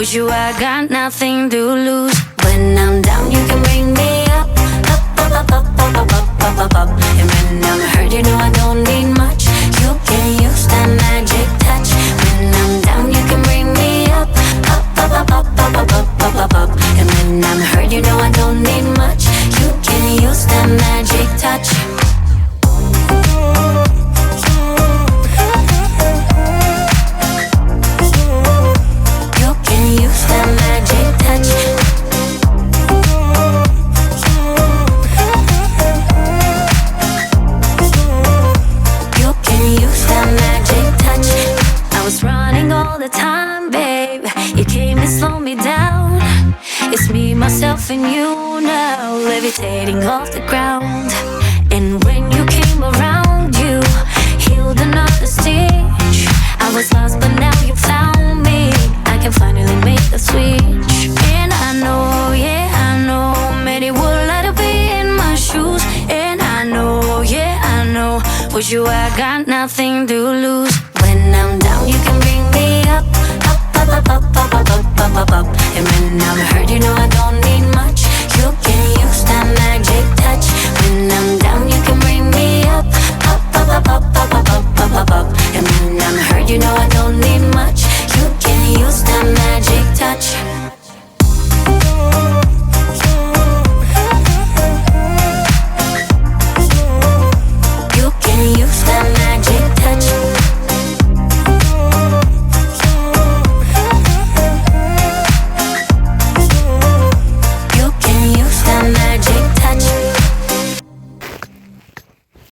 With you I got nothing to lose. When I'm down you can bring me up, up, up, up, up, up, up, up, up, up. And when I'm hurt you know I don't need much. You can use that magic touch. When I'm down you can bring me up, up, up, up, up, up, up, up, up, up. And when I'm hurt you know I don't need much. You can use that magic touch. All the time, babe, you came to slow me down. It's me, myself, and you now, levitating off the ground. And when you came around, you healed another stitch. I was lost, but now you found me. I can finally make the switch. And I know, yeah, I know, many would like to be in my shoes. And I know, yeah, I know, with you I got nothing to lose. When I'm down, you can bring me up, up, up, up, up, up, up, up, up, up. And when I'm hurt, you know I don't need much. You can use that magic touch. When I'm